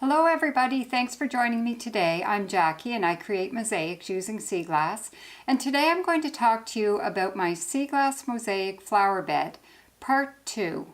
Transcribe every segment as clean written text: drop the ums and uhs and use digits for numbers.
Hello everybody, thanks for joining me today. I'm Jackie and I create mosaics using sea glass. And today I'm going to talk to you about my sea glass mosaic flower bed, part 2.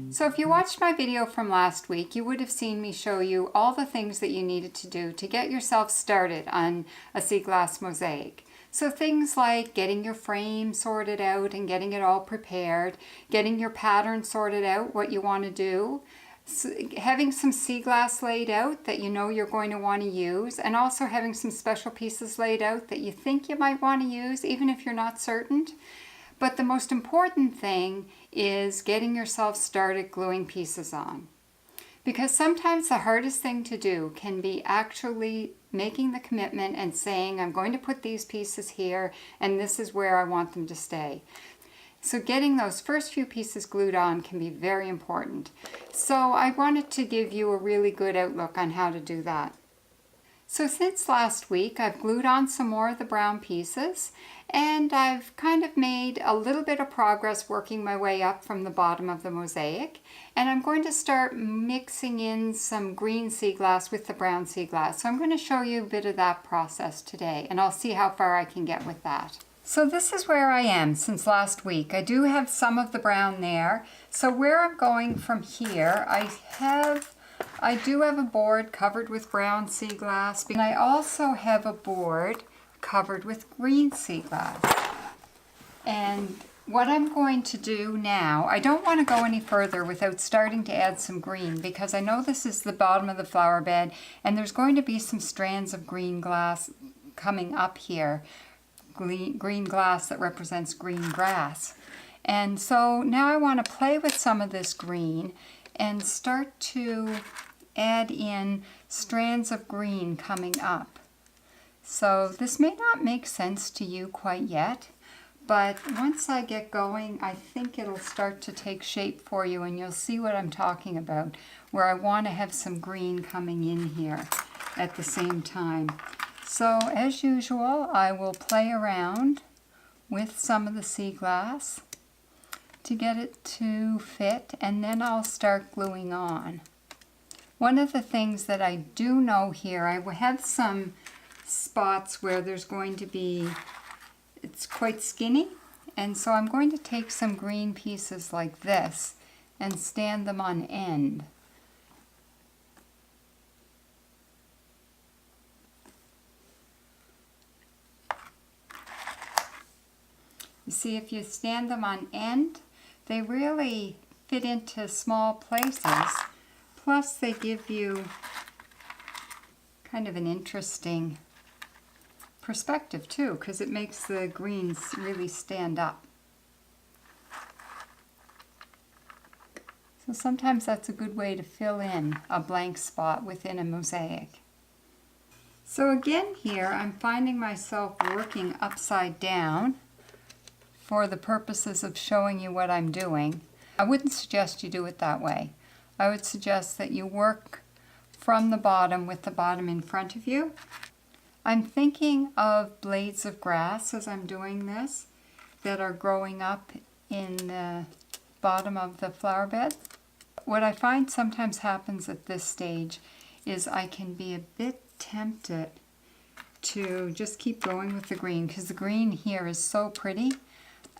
So if you watched my video from last week, you would have seen me show you all the things that you needed to do to get yourself started on a sea glass mosaic. So things like getting your frame sorted out and getting it all prepared, getting your pattern sorted out, what you want to do, having some sea glass laid out that you know you're going to want to use, and also having some special pieces laid out that you think you might want to use even if you're not certain. But the most important thing is getting yourself started gluing pieces on. Because sometimes the hardest thing to do can be actually making the commitment and saying, I'm going to put these pieces here and this is where I want them to stay. So getting those first few pieces glued on can be very important. So I wanted to give you a really good outlook on how to do that. So since last week, I've glued on some more of the brown pieces, and I've kind of made a little bit of progress working my way up from the bottom of the mosaic. And I'm going to start mixing in some green sea glass with the brown sea glass. So I'm going to show you a bit of that process today, and I'll see how far I can get with that. So this is where I am since last week. I do have some of the brown there. So where I'm going from here, I do have a board covered with brown sea glass, and I also have a board covered with green sea glass. And what I'm going to do now, I don't want to go any further without starting to add some green, because I know this is the bottom of the flower bed and there's going to be some strands of green glass coming up here. Green glass that represents green grass. And so now I want to play with some of this green and start to add in strands of green coming up. So this may not make sense to you quite yet, but once I get going, I think it'll start to take shape for you and you'll see what I'm talking about, where I want to have some green coming in here at the same time. So as usual, I will play around with some of the sea glass to get it to fit, and then I'll start gluing on. One of the things that I do know here, I have some spots where there's going to be, it's quite skinny, and so I'm going to take some green pieces like this and stand them on end. You see, if you stand them on end, they really fit into small places. Plus, they give you kind of an interesting perspective too, because it makes the greens really stand up. So sometimes that's a good way to fill in a blank spot within a mosaic. So again here, I'm finding myself working upside down for the purposes of showing you what I'm doing. I wouldn't suggest you do it that way. I would suggest that you work from the bottom with the bottom in front of you. I'm thinking of blades of grass as I'm doing this that are growing up in the bottom of the flower bed. What I find sometimes happens at this stage is I can be a bit tempted to just keep going with the green, because the green here is so pretty.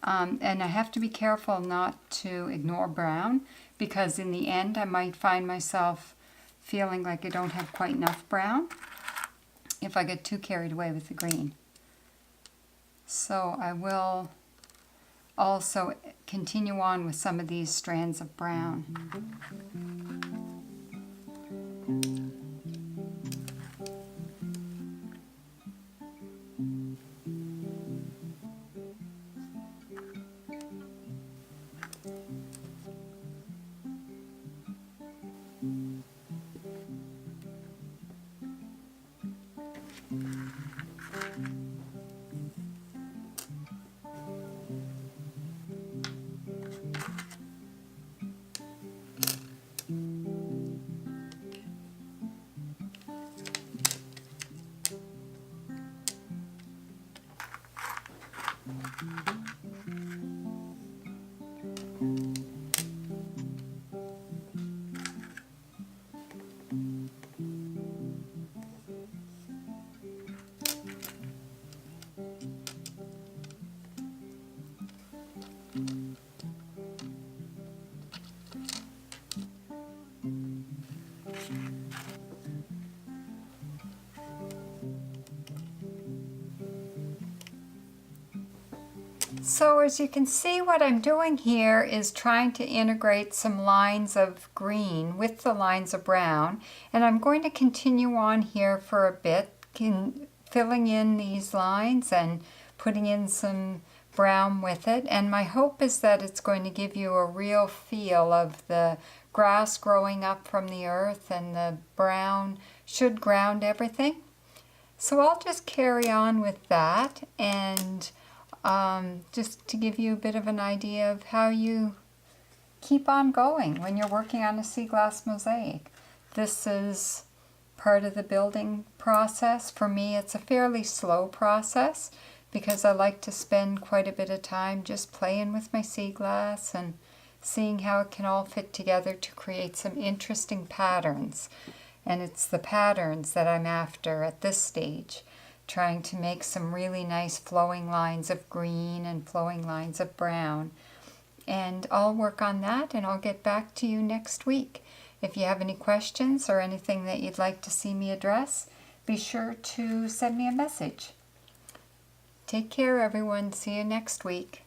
And I have to be careful not to ignore brown, because in the end I might find myself feeling like I don't have quite enough brown if I get too carried away with the green. So I will also continue on with some of these strands of brown. So as you can see, what I'm doing here is trying to integrate some lines of green with the lines of brown, and I'm going to continue on here for a bit, filling in these lines and putting in some brown with it. And my hope is that it's going to give you a real feel of the grass growing up from the earth, and the brown should ground everything. So I'll just carry on with that, and just to give you a bit of an idea of how you keep on going when you're working on a sea glass mosaic. This is part of the building process. For me, it's a fairly slow process because I like to spend quite a bit of time just playing with my sea glass and seeing how it can all fit together to create some interesting patterns. And it's the patterns that I'm after at this stage, trying to make some really nice flowing lines of green and flowing lines of brown. And I'll work on that, and I'll get back to you next week. If you have any questions or anything that you'd like to see me address, be sure to send me a message. Take care, everyone. See you next week.